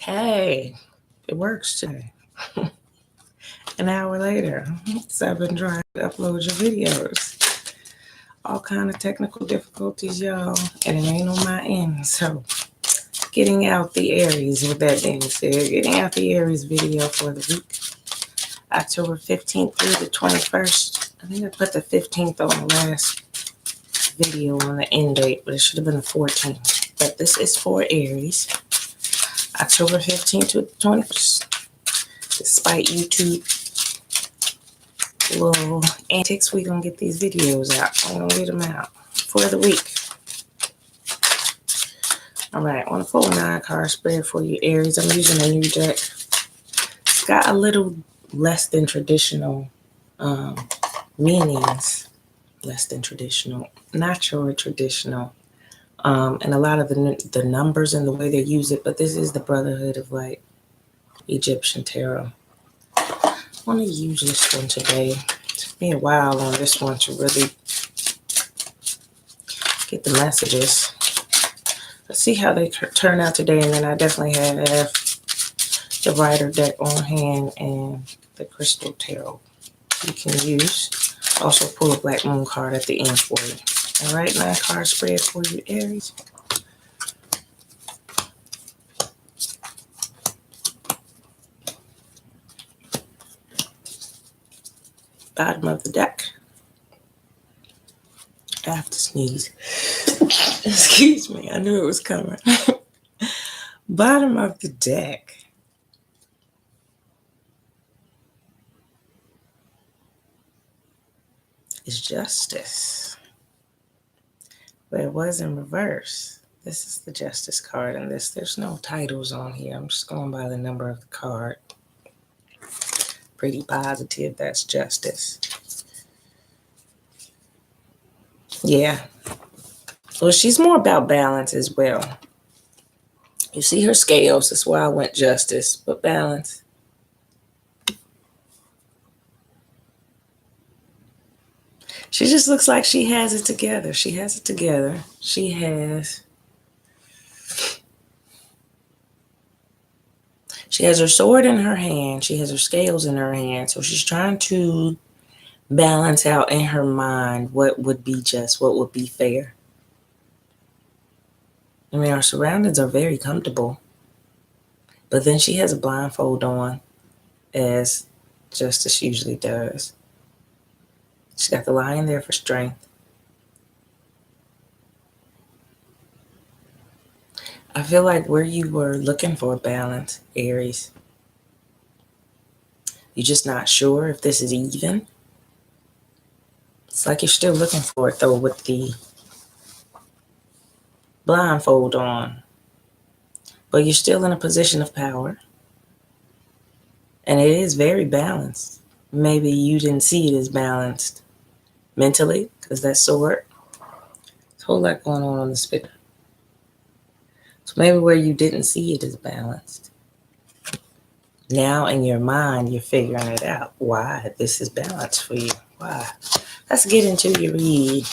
Hey, it works today. An hour later, so I've been trying to upload your videos. All kind of technical difficulties, y'all, and it ain't on my end. So, getting out the Aries with that being said, getting out the Aries video for the week, October 15th through the 21st. I think I put the 15th on the last video on the end date, but it should have been the 14th. But this is for Aries, October 15th to the 21st. Despite YouTube little antics, we're gonna get these videos out. I'm gonna get them out for the week. All right, on a full 9-card spread for you, Aries, I'm using a new deck. It's got a little less than traditional meanings. Less than traditional, not your traditional. And a lot of the numbers and the way they use it, but this is the Brotherhood of Light Egyptian Tarot. I want to use this one today. It took me a while on this one to really get the messages. Let's see how they turn out today, and then I definitely have the Rider deck on hand and the Crystal Tarot you can use. Also pull a Black Moon card at the end for you. All right, 9-card spread for you, Aries. Bottom of the deck. I have to sneeze. Excuse me, I knew it was coming. Bottom of the deck. Is Justice. But it was in reverse. This is the Justice card, and there's no titles on here. I'm just going by the number of the card. Pretty positive that's Justice. Yeah. Well, she's more about balance as well. You see her scales. That's why I went Justice, but balance. She just looks like she has it together. She has it together. She has her sword in her hand. She has her scales in her hand. So she's trying to balance out in her mind what would be just, what would be fair. I mean, our surroundings are very comfortable. But then she has a blindfold on, as Justice usually does. She's got the Lion there for strength. I feel like where you were looking for balance, Aries, you're just not sure if this is even. It's like you're still looking for it, though, with the blindfold on. But you're still in a position of power. And it is very balanced. Maybe you didn't see it as balanced mentally, because that sword. There's a whole lot going on the spectrum. So maybe where you didn't see it as balanced. Now in your mind, you're figuring it out. Why this is balanced for you. Why? Let's get into your read.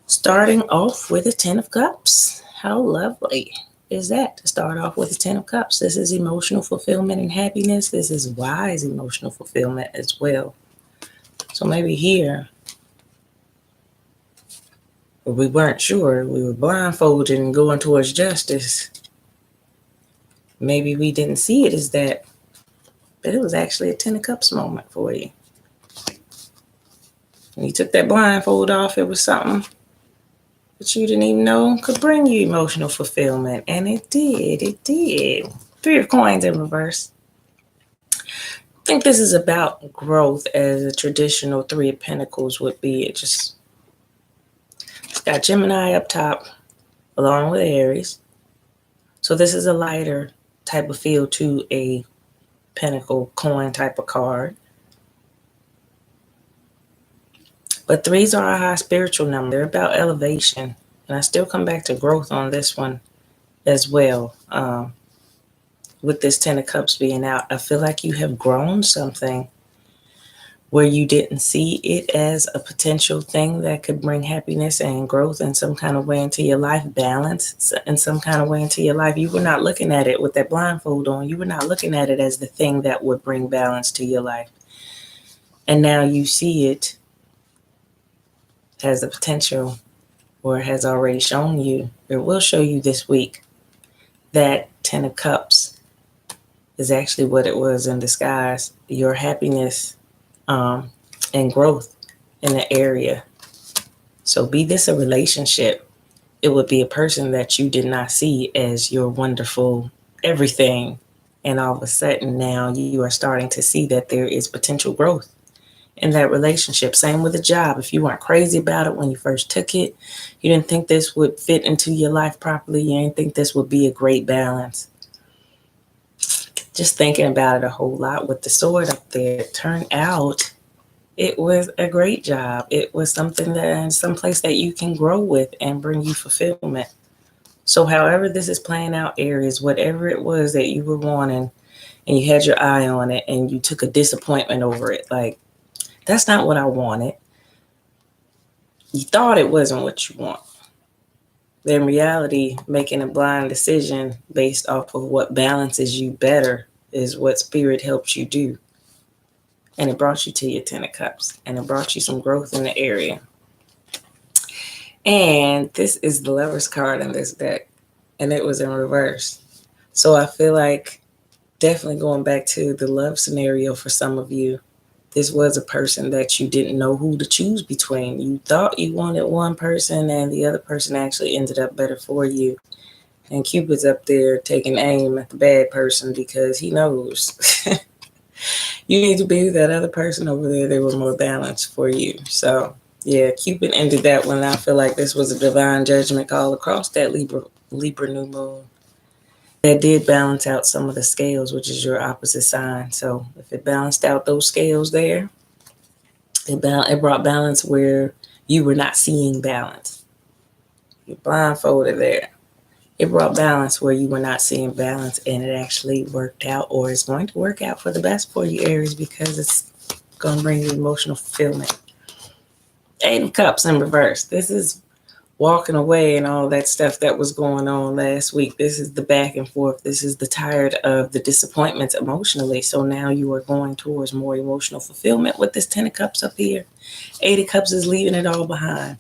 Starting off with a 10 of Cups. How lovely is that to start off with a 10 of Cups? This is emotional fulfillment and happiness. This is wise emotional fulfillment as well. So maybe here, we weren't sure. We were blindfolded and going towards Justice. Maybe we didn't see it as that, but it was actually a 10 of Cups moment for you. When you took that blindfold off, it was something that you didn't even know could bring you emotional fulfillment. And it did. It did. 3 of Coins in reverse. I think this is about growth as a traditional 3 of Pentacles would be. It's got Gemini up top along with Aries. So this is a lighter type of feel to a Pentacle coin type of card. But 3s are a high spiritual number. They're about elevation. And I still come back to growth on this one as well. With this 10 of Cups being out, I feel like you have grown something where you didn't see it as a potential thing that could bring happiness and growth in some kind of way into your life, balance in some kind of way into your life. You were not looking at it with that blindfold on. You were not looking at it as the thing that would bring balance to your life. And now you see it has the potential, or has already shown you, or will show you this week, that 10 of Cups is actually what it was in disguise. Your happiness and growth in the area. So be this a relationship, it would be a person that you did not see as your wonderful everything. And all of a sudden now you are starting to see that there is potential growth in that relationship. Same with a job. If you weren't crazy about it when you first took it, you didn't think this would fit into your life properly, you didn't think this would be a great balance. Just thinking about it a whole lot with the sword up there, it turned out it was a great job. It was something that, someplace that you can grow with and bring you fulfillment. So however this is playing out, Aries, whatever it was that you were wanting and you had your eye on it and you took a disappointment over it, like, that's not what I wanted. You thought it wasn't what you want. In reality, making a blind decision based off of what balances you better is what Spirit helps you do. And it brought you to your 10 of Cups. And it brought you some growth in the area. And this is the Lover's card in this deck. And it was in reverse. So I feel like definitely going back to the love scenario for some of you, this was a person that you didn't know who to choose between. You thought you wanted one person and the other person actually ended up better for you. And Cupid's up there taking aim at the bad person because he knows you need to be with that other person over there. They were more balanced for you. So yeah, Cupid ended that one. I feel like this was a divine judgment call across that Libra new moon. That did balance out some of the scales, which is your opposite sign. So if it balanced out those scales there, it brought balance where you were not seeing balance. You're blindfolded there. It brought balance where you were not seeing balance, and it actually worked out, or it's going to work out for the best for you, Aries, because it's going to bring you emotional fulfillment. 8 of Cups in reverse. This is walking away and all that stuff that was going on last week. This is the back and forth. This is the tired of the disappointments emotionally. So now you are going towards more emotional fulfillment with this 10 of Cups up here. 8 of Cups is leaving it all behind.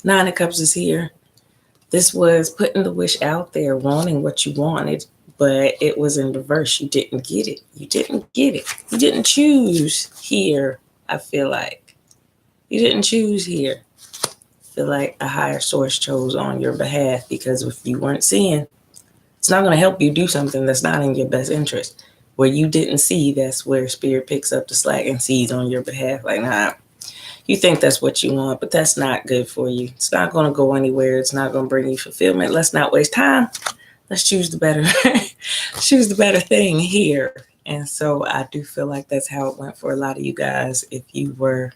9 of Cups is here. This was putting the wish out there, wanting what you wanted, but it was in reverse. You didn't get it. You didn't get it. You didn't choose here, I feel like. You didn't choose here. I feel like a higher source chose on your behalf, because if you weren't seeing, it's not going to help you do something that's not in your best interest. Where you didn't see, that's where Spirit picks up the slack and sees on your behalf. Like, nah, you think that's what you want, but that's not good for you. It's not going to go anywhere. It's not going to bring you fulfillment. Let's not waste time. Let's choose the better, choose the better thing here. And so I do feel like that's how it went for a lot of you guys. If you were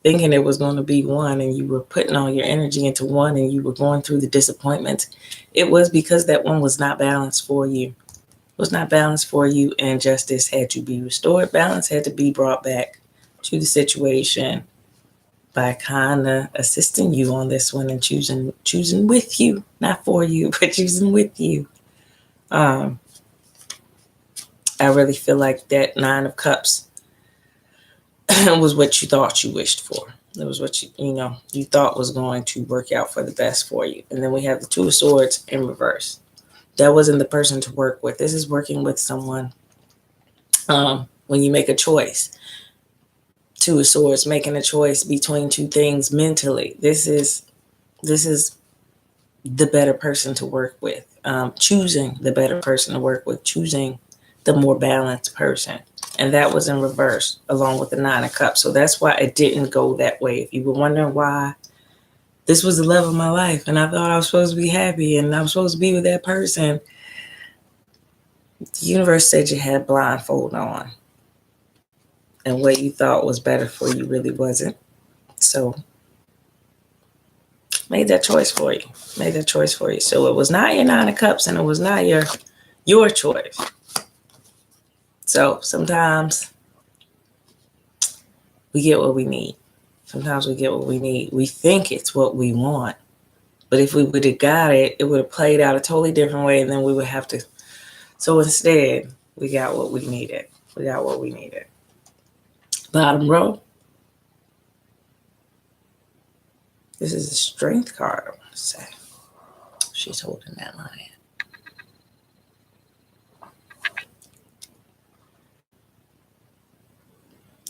thinking it was going to be one and you were putting all your energy into one and you were going through the disappointments, it was because that one was not balanced for you. It was not balanced for you, and justice had to be restored. Balance had to be brought back to the situation by kind of assisting you on this one and choosing with you, not for you, but choosing with you. I really feel like that 9 of Cups was what you thought you wished for. It was what you thought was going to work out for the best for you. And then we have the 2 of Swords in reverse. That wasn't the person to work with. This is working with someone. When you make a choice, 2 of Swords, making a choice between two things mentally. This is the better person to work with. Choosing the better person to work with, choosing the more balanced person. And that was in reverse along with the 9 of Cups. So that's why it didn't go that way. If you were wondering why this was the love of my life and I thought I was supposed to be happy and I was supposed to be with that person, the universe said you had blindfold on. And what you thought was better for you really wasn't. So made that choice for you. Made that choice for you. So it was not your 9 of Cups and it was not your choice. So sometimes we get what we need. Sometimes we get what we need. We think it's what we want. But if we would have got it, it would have played out a totally different way, and then we would have to. So instead, we got what we needed. We got what we needed. Bottom row. This is a strength card, I want to say. She's holding that lion.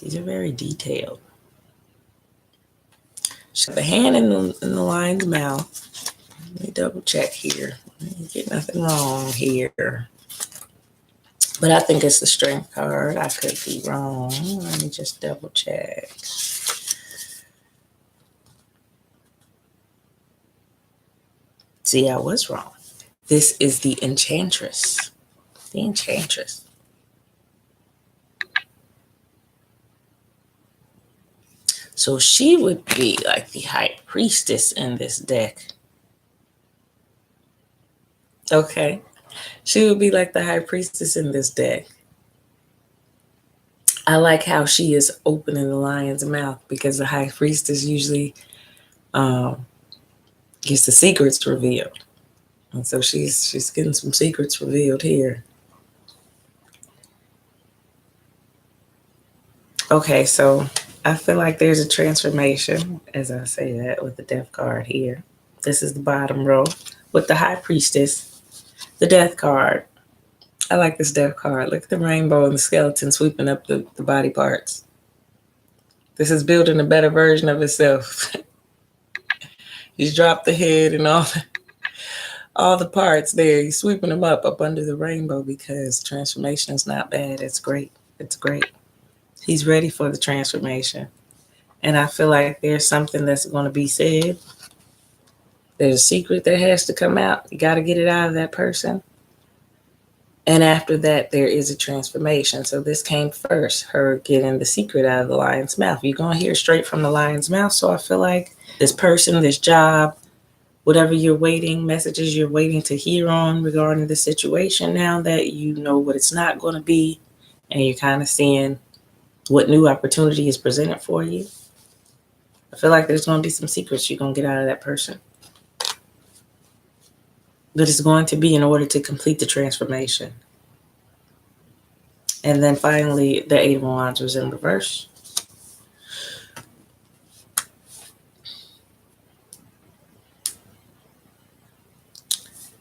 These are very detailed. She got the hand in the lion's mouth. Let me double check here. Get nothing wrong here. But I think it's the strength card. I could be wrong. Let me just double check. See, I was wrong. This is the Enchantress. The Enchantress. So she would be like the High Priestess in this deck. Okay. She would be like the High Priestess in this deck. I like how she is opening the lion's mouth, because the High Priestess usually gets the secrets revealed. And so she's getting some secrets revealed here. Okay, so I feel like there's a transformation, as I say that, with the Death card here. This is the bottom row with the High Priestess, the Death card. I like this Death card. Look at the rainbow and the skeleton sweeping up the body parts. This is building a better version of itself. He's dropped the head and all the parts there. He's sweeping them up under the rainbow, because transformation is not bad. It's great. It's great. He's ready for the transformation. And I feel like there's something that's going to be said. There's a secret that has to come out. You got to get it out of that person. And after that, there is a transformation. So this came first, her getting the secret out of the lion's mouth. You're going to hear straight from the lion's mouth. So I feel like this person, this job, whatever you're waiting, messages you're waiting to hear on regarding the situation, now that you know what it's not going to be, and you're kind of seeing what new opportunity is presented for you, I feel like there's going to be some secrets you're going to get out of that person. But it's going to be in order to complete the transformation. And then finally, the Eight of Wands was in reverse.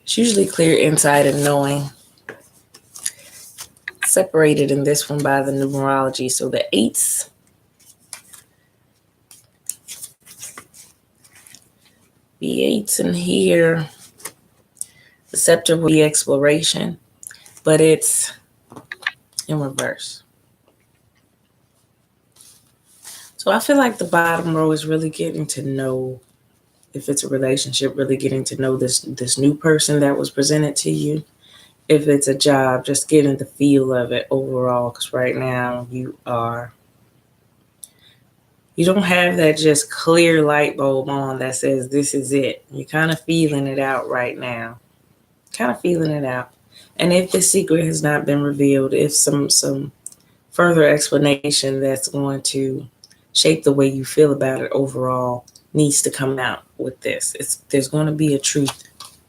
It's usually clear insight and knowing. Separated in this one by the numerology. So the eights, in here, the scepter will be exploration, but it's in reverse. So I feel like the bottom row is really getting to know, if it's a relationship, really getting to know this new person that was presented to you. If it's a job, just getting the feel of it overall, because right now you don't have that just clear light bulb on that says this is it. You're kind of feeling it out right now. Kind of feeling it out. And if the secret has not been revealed, if some further explanation that's going to shape the way you feel about it overall needs to come out with this. There's going to be a truth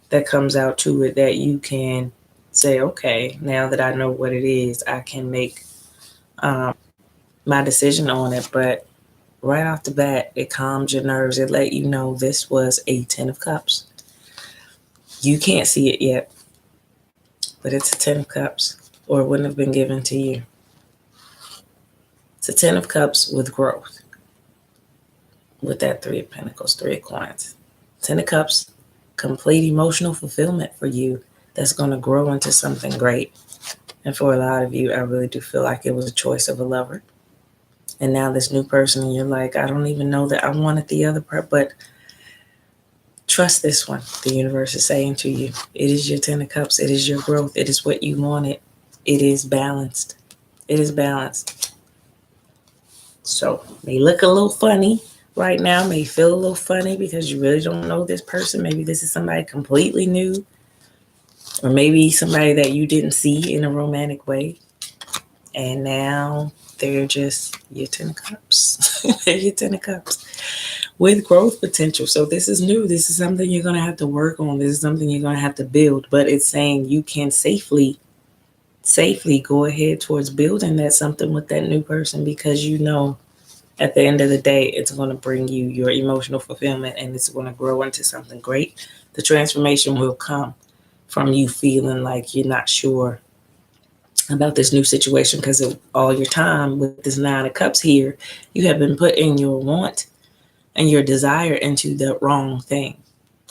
that comes out to it that you can say, okay, now that I know what it is, I can make my decision on it. But right off the bat, it calms your nerves. It let you know this was a 10 of Cups. You can't see it yet, but it's a 10 of Cups, or it wouldn't have been given to you. It's a 10 of Cups with growth. With that 3 of Pentacles, 3 of Coins. 10 of Cups, complete emotional fulfillment for you that's going to grow into something great. And for a lot of you, I really do feel like it was a choice of a lover. And now this new person, and you're like, I don't even know that I wanted the other part, but trust this one. The universe is saying to you, it is your 10 of Cups. It is your growth. It is what you wanted. It is balanced. It is balanced. So may look a little funny right now, may feel a little funny because you really don't know this person. Maybe this is somebody completely new, or maybe somebody that you didn't see in a romantic way. And now They're just your 10 of cups. They're your 10 of cups with growth potential. So this is new. This is something you're going to have to work on. This is something you're going to have to build. But it's saying you can safely go ahead towards building that something with that new person, because you know at the end of the day, it's going to bring you your emotional fulfillment and it's going to grow into something great. The transformation will come from you feeling like you're not sure about this new situation, because of all your time with this 9 of cups here, you have been putting your want and your desire into the wrong thing.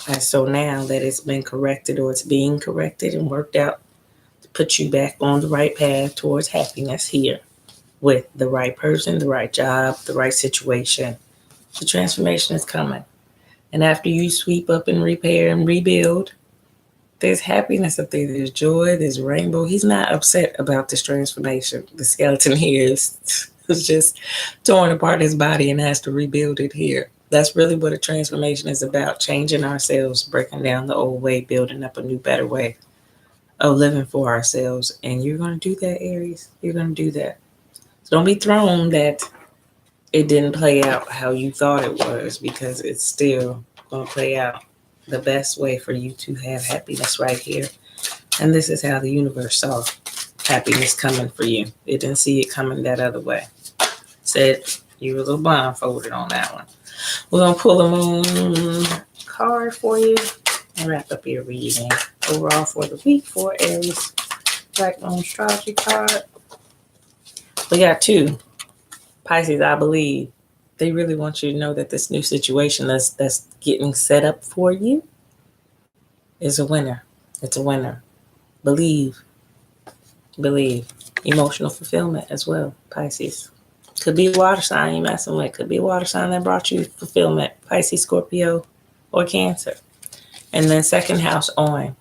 And so now that it's been corrected, or it's being corrected and worked out to put you back on the right path towards happiness here with the right person, the right job, the right situation, the transformation is coming. And after you sweep up and repair and rebuild, there's happiness up there. There's joy. There's rainbow. He's not upset about this transformation. The skeleton here is just torn apart his body and has to rebuild it here. That's really what a transformation is about. Changing ourselves, breaking down the old way, building up a new, better way of living for ourselves. And you're going to do that, Aries. You're going to do that. So don't be thrown that it didn't play out how you thought it was, because it's still going to play out the best way for you to have happiness right here. And this is how the universe saw happiness coming for you. It didn't see it coming that other way. Said you were a little blindfolded on that one. We're going to pull a moon card for you and wrap up your reading. Overall for the week for Aries Black Moon Astrology card. We got 2. Pisces, I believe. They really want you to know that this new situation that's getting set up for you is a winner. It's a winner. Believe. Emotional fulfillment as well, Pisces. Could be a water sign you're messing with. Could be a water sign that brought you fulfillment. Pisces, Scorpio, or Cancer. And then second house on,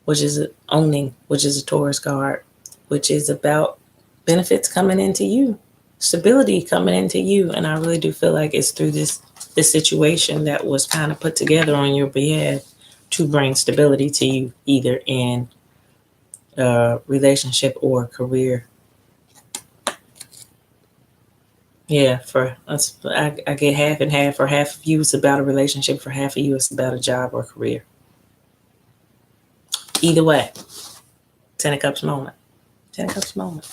which is owning, which is a Taurus card, which is about benefits coming into you. Stability coming into you. And I really do feel like it's through this situation that was kind of put together on your behalf to bring stability to you, either in relationship or career. Yeah, for us, I get half and half. For half of you, it's about a relationship. For half of you, it's about a job or career. Either way, 10 of Cups moment. 10 of Cups moment.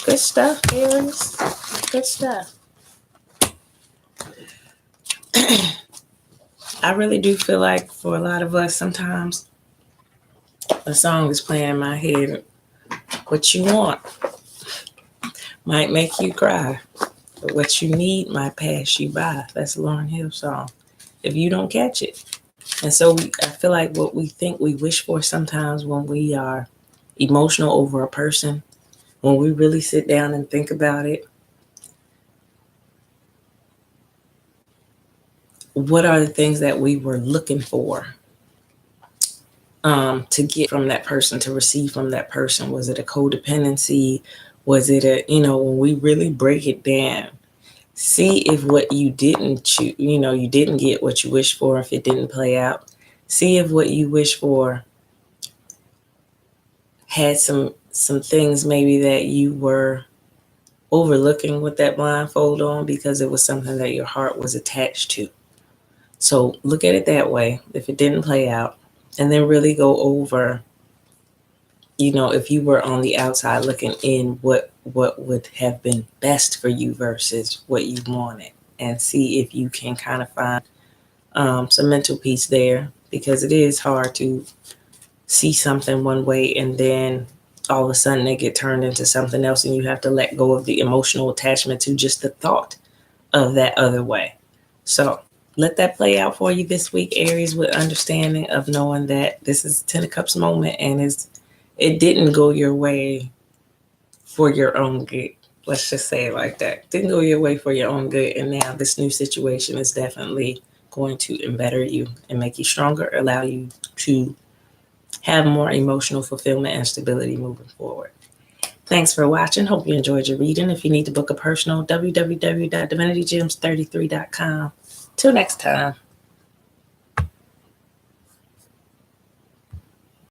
Good stuff, Aries. Good stuff. I really do feel like for a lot of us, sometimes a song is playing in my head. What you want might make you cry, but what you need might pass you by. That's a Lauryn Hill song. If you don't catch it. And so I feel like what we think we wish for sometimes when we are emotional over a person, when we really sit down and think about it, what are the things that we were looking for to get from that person, to receive from that person? Was it a codependency? Was it when we really break it down, see if what you didn't choose, you didn't get what you wished for, if it didn't play out. See if what you wish for had some things maybe that you were overlooking with that blindfold on because it was something that your heart was attached to. So look at it that way, if it didn't play out, and then really go over, if you were on the outside looking in, what would have been best for you versus what you wanted, and see if you can kind of find some mental peace there, because it is hard to see something one way and then all of a sudden they get turned into something else, and you have to let go of the emotional attachment to just the thought of that other way. So let that play out for you this week, Aries, with understanding of knowing that this is 10 of Cups moment, and it didn't go your way for your own good. Let's just say it like that. Didn't go your way for your own good, and now this new situation is definitely going to embetter you and make you stronger, allow you to have more emotional fulfillment and stability moving forward. Thanks for watching. Hope you enjoyed your reading. If you need to book a personal, www.divinitygems33.com. Till next time.